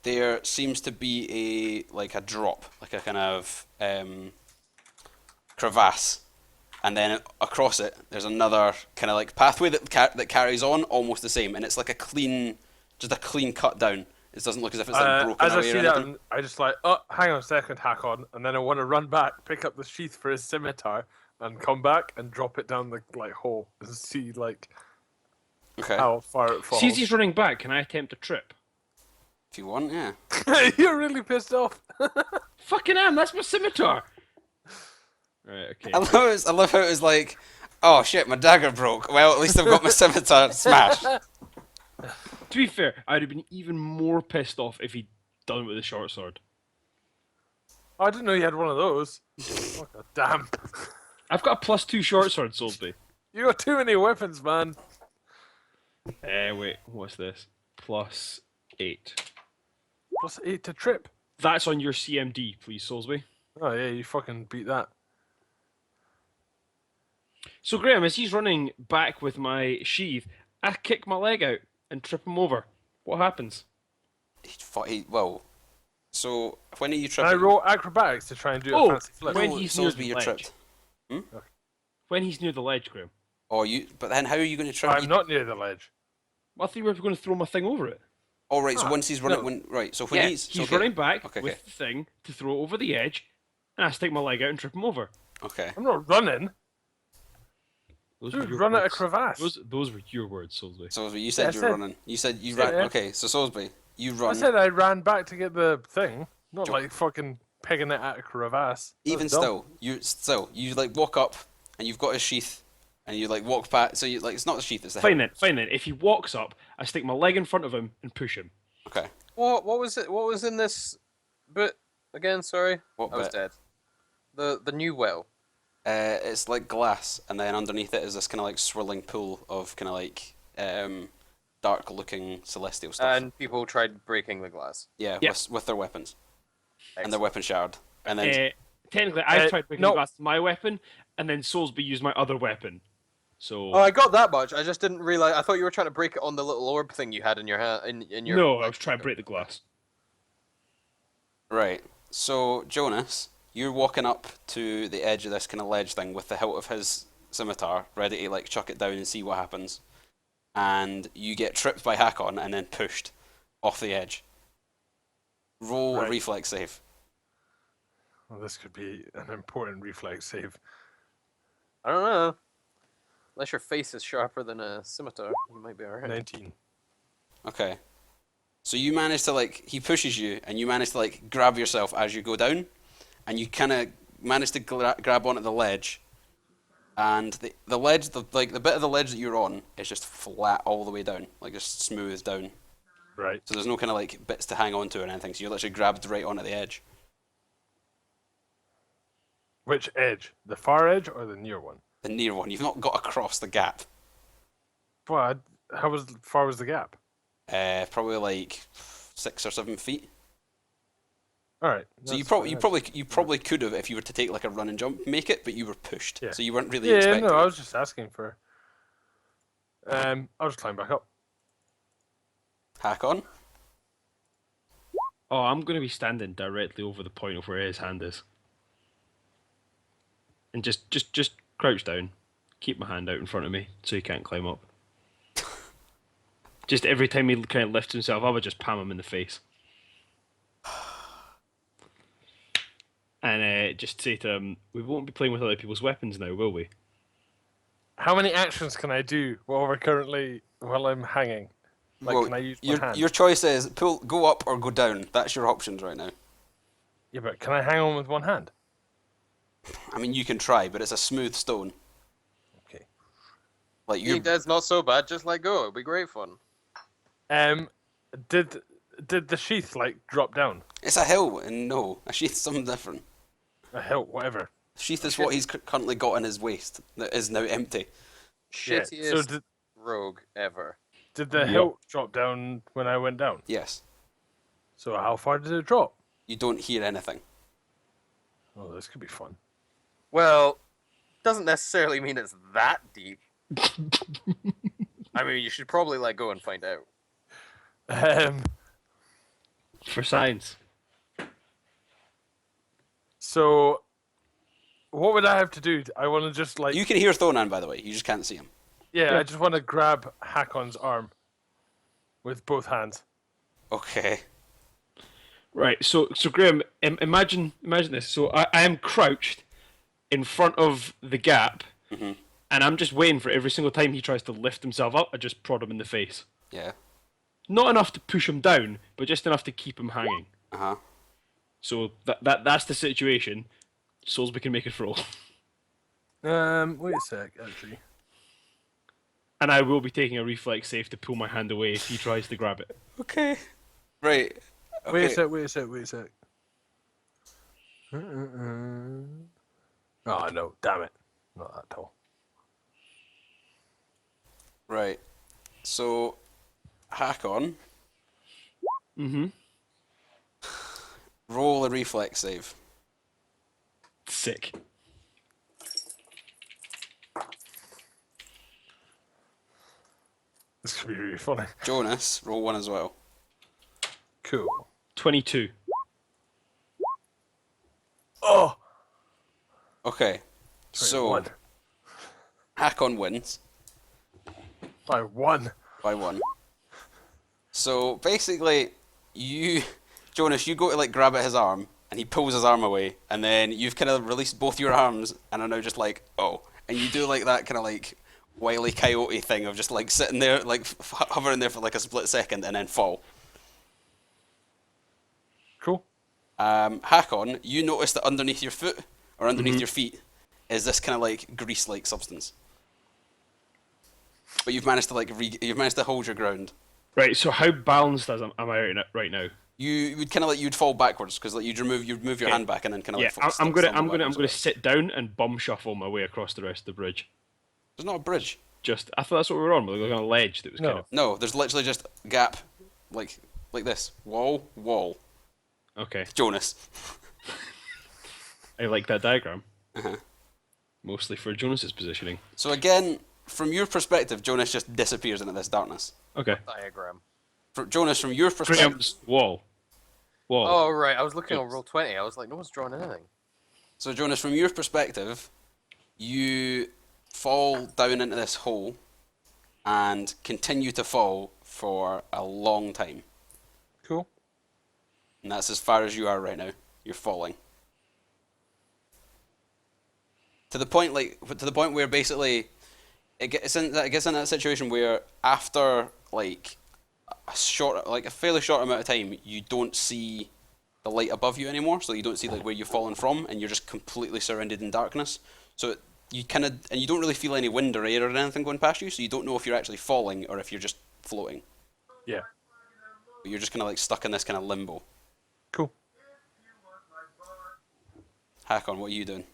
S3: there seems to be a drop, like a kind of crevasse, and then across it, there's another kind of like pathway that carries on, almost the same, and it's like just a clean cut down. It doesn't look as if it's like broken
S4: As I
S3: away
S4: see
S3: or
S4: that,
S3: anything.
S4: I just like, oh, hang on a second, Hakon, and then I want to run back, pick up the sheath for his scimitar, and come back and drop it down the like hole and see like
S3: Okay,
S4: how far it falls.
S1: Since he's running back, can I attempt a trip?
S3: if you want, yeah.
S4: You're really pissed off.
S1: Fucking am, that's my scimitar! Right, okay.
S3: I love how it was like, oh shit, my dagger broke. Well, at least I've got my scimitar smashed.
S1: To be fair, I'd have been even more pissed off if he'd done it with a short sword.
S4: I didn't know you had one of those. Oh, God damn.
S1: I've got a +2 short sword, Soulsby.
S4: You got too many weapons, man.
S1: Wait, what's this? +8.
S4: +8 to trip.
S1: That's on your CMD, please, Soulsby.
S4: Oh yeah, you fucking beat that.
S1: So, Graham, as he's running back with my sheath, I kick my leg out and trip him over. What happens?
S3: Well, so when are you
S4: Can I
S3: tripping?
S4: roll acrobatics to try and do a
S1: Oh,
S4: fancy flip?
S1: when
S3: No,
S1: he's
S3: Soulsby,
S1: near the
S3: you're
S1: ledge.
S3: tripped.
S1: When he's near the ledge, Graham.
S3: But then how are you going to trip?
S4: I'm not near the ledge.
S1: I thought you were going to throw my thing over it.
S3: Oh right, so once he's running,
S1: no.
S3: right. So when
S1: Yeah,
S3: he's
S1: he's
S3: okay.
S1: running back
S3: Okay,
S1: with
S3: okay.
S1: the thing to throw it over the edge, and I stick my leg out and trip him over.
S3: Okay.
S4: I'm not running.
S1: Those
S4: Dude,
S1: were your
S4: run at a
S1: words.
S4: crevasse.
S1: Those were your words, Soulsby.
S3: Soulsby, you said
S4: Yeah,
S3: you
S4: I
S3: were
S4: said-
S3: running. You said you
S4: Yeah,
S3: ran.
S4: yeah.
S3: Okay, so Soulsby, you run.
S4: I said I ran back to get the thing, not
S3: Jo-
S4: like fucking pegging it at a crevasse. That
S3: Even
S4: was dumb.
S3: you like walk up and you've got his sheath, and you like walk back. So you like it's not the sheath, it's the
S1: Fine
S3: hilt.
S1: then, fine then. If he walks up, I stick my leg in front of him and push him.
S3: Okay.
S2: What was it? What was in this bit again? Sorry,
S3: What
S2: I was
S3: bit?
S2: dead. The new well.
S3: It's like glass, and then underneath it is this kind of like swirling pool of kind of like dark-looking celestial stuff.
S2: And people tried breaking the glass.
S3: yeah,
S1: Yeah.
S3: With their weapons, and their
S2: Excellent.
S3: weapon shattered. And then
S1: Technically, I've
S4: Uh,
S1: tried breaking
S4: no.
S1: the glass with my weapon, and then Soulsby used my other weapon. So
S2: Oh, I got that much. I just didn't realize. I thought you were trying to break it on the little orb thing you had in your hand. In your.
S1: no, I was trying to break the glass.
S3: right. So Jonas, you're walking up to the edge of this kind of ledge thing with the hilt of his scimitar, ready to like chuck it down and see what happens. And you get tripped by Hakon and then pushed off the edge. Roll a reflex save.
S4: Well, this could be an important reflex save.
S2: I don't know. Unless your face is sharper than a scimitar, you might be alright.
S4: 19.
S3: Okay. So you manage to like, he pushes you and you manage to like grab yourself as you go down, and you kind of manage to grab onto the ledge, and the ledge, the bit of the ledge that you're on is just flat all the way down, like just smooth down.
S4: Right.
S3: So there's no kind of like bits to hang on to or anything, so you're literally grabbed right onto the edge.
S4: Which edge? The far edge or the near one?
S3: The near one. You've not got across the gap.
S4: But how far was the gap?
S3: Probably like 6 or 7 feet.
S4: All right.
S3: So you probably could have, if you were to take like a run and jump, make it, but you were pushed, so you weren't really expecting.
S4: No, I was just asking for. I'll just climb back up.
S3: Hakon.
S1: Oh, I'm going to be standing directly over the point of where his hand is, and just crouch down, keep my hand out in front of me so he can't climb up. Just every time he kind of lifts himself, I would just palm him in the face. And just say to him, we won't be playing with other people's weapons now, will we?
S4: How many actions can I do while I'm hanging? Like,
S3: Well,
S4: can I use my hand?
S3: your choice is go up or go down. That's your options right now.
S4: Yeah, but can I hang on with one hand?
S3: I mean, you can try, but it's a smooth stone.
S4: Okay.
S3: Like
S2: You think that's not so bad? Just let go. It'll be great fun.
S4: Did the sheath like drop down?
S3: it's a hill, and no, a sheath's something different.
S4: A hilt, whatever.
S3: Sheath is what he's currently got in his waist that is now empty.
S2: Shittiest
S4: Yeah, so
S2: rogue ever.
S4: did the hilt drop down when I went down?
S3: Yes.
S4: So how far did it drop?
S3: You don't hear anything.
S4: Oh, this could be fun.
S2: Well, doesn't necessarily mean it's that deep. I mean, you should probably let go and find out.
S1: For science.
S4: So, what would I have to do? I want to just like...
S3: You can hear Thonan, by the way. You just can't see him.
S4: Yeah, I just want to grab Hakon's arm with both hands.
S3: Okay.
S1: Right, so Graham, imagine this. So I am crouched in front of the gap, and I'm just waiting for every single time he tries to lift himself up, I just prod him in the face.
S3: Yeah.
S1: Not enough to push him down, but just enough to keep him hanging.
S3: Uh-huh.
S1: So that's the situation. Soulsby can make it roll.
S4: Wait a sec, actually.
S1: And I will be taking a reflex save to pull my hand away if he tries to grab it.
S3: Okay. Right. Okay.
S4: Wait a sec. Oh, no, damn it. Not that tall.
S3: Right. So, Hakon. Roll a reflex save.
S1: Sick.
S4: This could be really funny.
S3: Jonas, roll one as well.
S4: Cool.
S1: 22.
S4: Oh!
S3: Okay. So,
S4: 21.
S3: Hakon wins
S4: By one.
S3: by 1. So, basically, Jonas, you go to like grab at his arm, and he pulls his arm away, and then you've kind of released both your arms, and are now just like, oh. And you do like that kind of like Wile E. Coyote thing of just like sitting there, like hovering there for like a split second, and then fall.
S4: Cool.
S3: Hakon, you notice that underneath your foot, or underneath your feet, is this kind of like grease-like substance. But you've managed to like you've managed to hold your ground.
S1: Right, so how balanced am I right now?
S3: You would kind of like you'd fall backwards because like you'd move your hand back and then kind of
S1: Yeah,
S3: like
S1: I'm gonna sit down and bum shuffle my way across the rest of the bridge.
S3: There's not a bridge.
S1: I thought that's what we were on. We were on a ledge that was kind of.
S3: No, there's literally just a gap, like this wall.
S1: Okay.
S3: Jonas.
S1: I like that diagram. Mostly for Jonas's positioning.
S3: So again, from your perspective, Jonas just disappears into this darkness.
S1: Okay.
S2: Diagram.
S3: For Jonas, from your perspective,
S1: Graham's wall.
S2: Oh, right. I was looking on Roll20. I was like, no one's drawn anything.
S3: So Jonas, from your perspective, you fall down into this hole and continue to fall for a long time.
S4: Cool.
S3: And that's as far as you are right now. You're falling. To the point where basically it gets in that situation where after like a fairly short amount of time, you don't see the light above you anymore, so you don't see like where you've fallen from, and you're just completely surrounded in darkness. So you don't really feel any wind or air or anything going past you, so you don't know if you're actually falling or if you're just floating.
S4: Yeah.
S3: But you're just kind of like stuck in this kind of limbo.
S4: Cool.
S3: Hakon, what are you doing?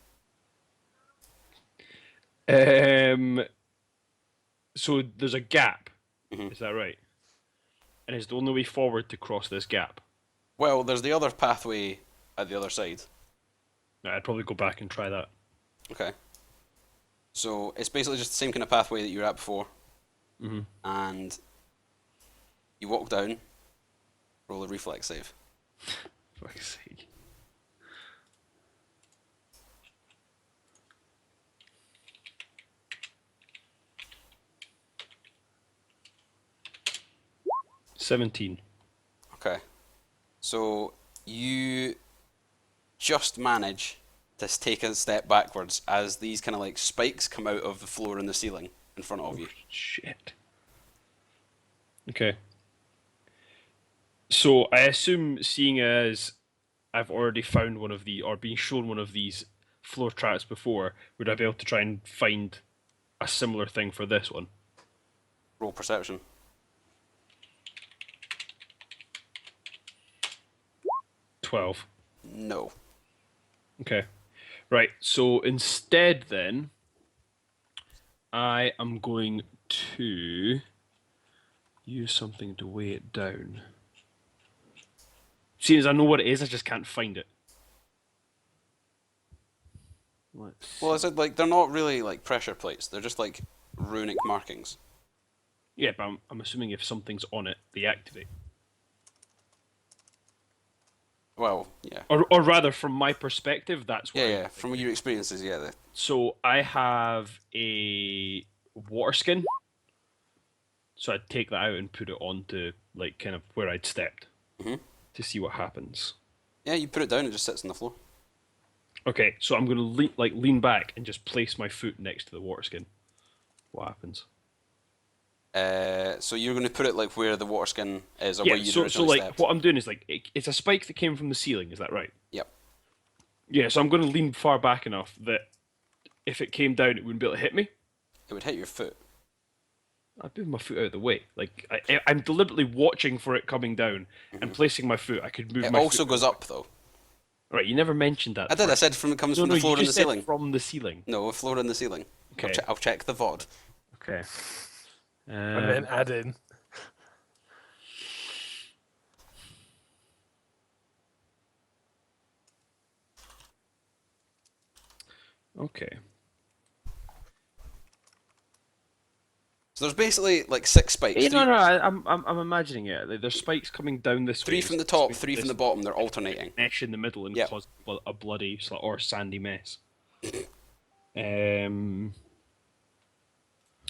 S1: So there's a gap.
S3: Mhm.
S1: Is that right? And it's the only way forward to cross this gap.
S3: Well, there's the other pathway at the other side.
S1: Right, I'd probably go back and try that.
S3: Okay. So it's basically just the same kind of pathway that you were at before.
S1: Mm-hmm.
S3: And you walk down, roll a reflex save.
S1: Fuck's sake. $17.
S3: Okay. So you just manage to take a step backwards as these kind of like spikes come out of the floor and the ceiling in front of you.
S1: Shit. Okay. So I assume, seeing as I've already found one of the, or been shown one of these floor traps before, would I be able to try and find a similar thing for this one?
S3: Roll perception.
S1: 12.
S3: No.
S1: Okay. Right, so instead then, I am going to use something to weigh it down. Seeing as I know what it is, I just can't find it. Let's
S3: Well, I said like they're not really like pressure plates. They're just like runic markings.
S1: Yeah, but I'm assuming if something's on it, they activate.
S3: Well, yeah.
S1: Or rather, from my perspective, that's what
S3: Yeah,
S1: I
S3: yeah.
S1: think.
S3: From your experiences, yeah.
S1: So I have a water skin. So I'd take that out and put it onto, like, kind of where I'd stepped
S3: Mhm.
S1: to see what happens.
S3: Yeah, you put it down, it just sits on the floor.
S1: Okay, so I'm going to lean back and just place my foot next to the water skin. What happens?
S3: So you're going to put it like where the water skin is, or
S1: Yeah,
S3: where you
S1: so
S3: originally
S1: like
S3: stepped.
S1: what I'm doing is like it's a spike that came from the ceiling. Is that right?
S3: Yep.
S1: Yeah, so I'm going to lean far back enough that if it came down, it wouldn't be able to hit me.
S3: It would hit your foot.
S1: I'd move my foot out of the way. Like I'm deliberately watching for it coming down and placing my foot. I could move
S3: It
S1: my
S3: also
S1: foot.
S3: goes up though.
S1: Right, you never mentioned that.
S3: I did. I
S1: first.
S3: said from it comes
S1: No,
S3: from
S1: no,
S3: the floor
S1: you
S3: and
S1: just
S3: the
S1: said
S3: ceiling.
S1: from the ceiling.
S3: No, floor and the ceiling.
S1: Okay.
S3: I'll check the VOD.
S1: Okay.
S4: And then add in.
S1: Okay.
S3: So there's basically like 6 spikes.
S1: Hey,
S3: Three,
S1: no, I'm imagining it. Like, there's spikes coming down this way.
S3: three from the top, 3 from the bottom. They're alternating.
S1: Mesh in the middle and
S3: Yep.
S1: cause a bloody or sandy mess.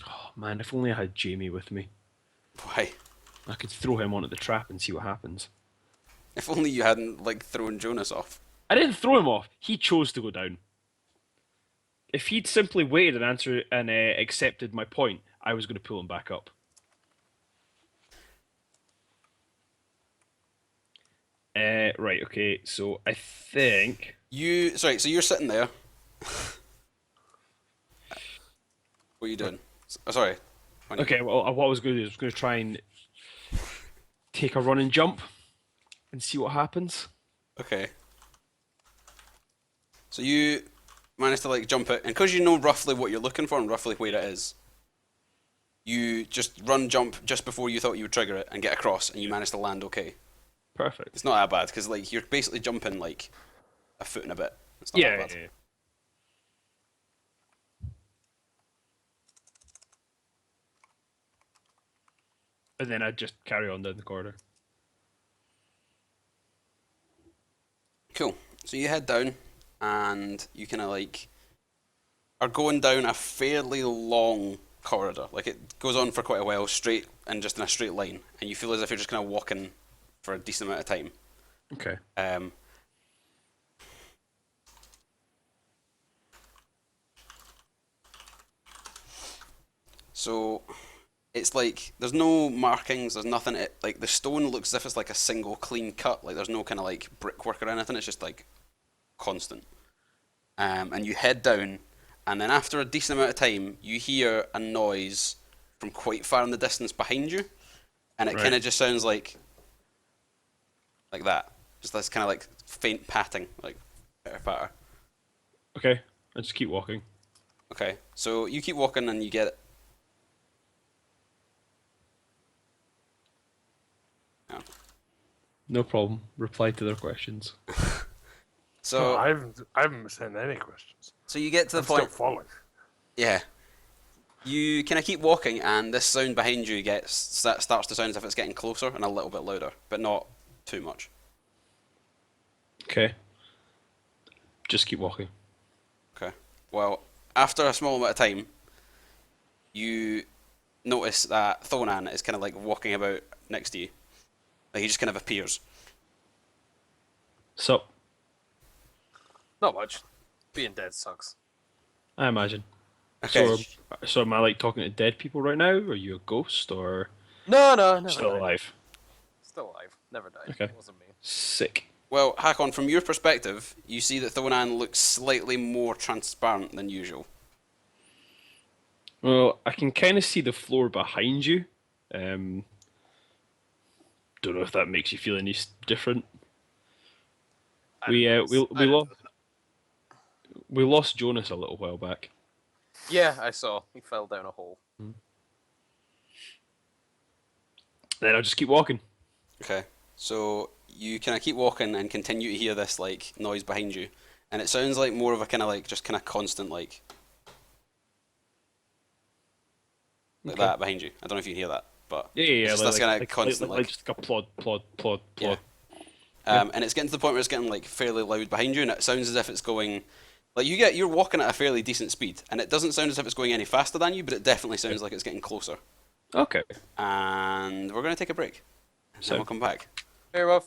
S1: Oh man, if only I had Jamie with me.
S3: Why?
S1: I could throw him onto the trap and see what happens.
S3: If only you hadn't like thrown Jonas off.
S1: I didn't throw him off. He chose to go down. If he'd simply waited and accepted my point, I was going to pull him back up. Right. Okay. So I think.
S3: So you're sitting there. What are you doing? Sorry.
S1: Okay. Well, what I was going to do is I was going to try and take a run and jump and see what happens.
S3: Okay. So you managed to like jump it, and because you know roughly what you're looking for and roughly where it is, you just jump just before you thought you would trigger it and get across, and you manage to land okay.
S1: Perfect.
S3: It's not that bad because like you're basically jumping like a foot and a bit. It's not that bad.
S1: Yeah. And then I'd just carry on down the corridor.
S3: Cool. So you head down, and you kind of like are going down a fairly long corridor. Like it goes on for quite a while, straight and just in a straight line, and you feel as if you're just kind of walking for a decent amount of time.
S1: Okay.
S3: So it's like there's no markings, there's nothing. Like the stone looks as if it's like a single clean cut. Like there's no kind of like brickwork or anything. It's just like constant. And you head down, and then after a decent amount of time, you hear a noise from quite far in the distance behind you, and it
S1: Right.
S3: kind of just sounds like that. Just this kind of like faint patting, like pitter patter.
S1: Okay. I just keep walking.
S3: Okay, so you keep walking and you get it.
S1: No problem. Reply to their questions.
S3: So
S4: I haven't missed any questions.
S3: so you get to the
S4: I'm still
S3: point.
S4: following.
S3: Yeah. You kind of keep walking, and this sound behind you starts to sound as if it's getting closer and a little bit louder, but not too much.
S1: Okay. Just keep walking.
S3: Okay. Well, after a small amount of time, you notice that Thonan is kind of like walking about next to you. Like he just kind of appears.
S1: So,
S2: Not much. Being dead sucks.
S1: I imagine.
S3: Okay.
S1: So am I like talking to dead people right now? Are you a ghost or
S2: No, never
S1: still
S2: died.
S1: alive?
S2: Still alive. Never died.
S1: Okay.
S2: It wasn't me.
S1: Sick.
S3: Well, Hakon, from your perspective, you see that Thonan looks slightly more transparent than usual.
S1: Well, I can kind of see the floor behind you. Don't know if that makes you feel any different. We lost Jonas a little while back.
S2: Yeah, I saw. He fell down a hole.
S1: Then I'll just keep walking.
S3: Okay. So you kind of keep walking and continue to hear this like noise behind you, and it sounds like more of a kind of like just kind of constant like
S1: Okay.
S3: that behind you. I don't know if you can hear that, but
S1: Yeah.
S3: it's just this kind of constant
S1: like just like a plod.
S3: Yeah. And it's getting to the point where it's getting like fairly loud behind you, and it sounds as if it's going like you're walking at a fairly decent speed, and it doesn't sound as if it's going any faster than you, but it definitely sounds like it's getting closer.
S1: Okay.
S3: And we're going to take a break, and
S1: So-
S3: then we'll come back.
S2: Fair enough.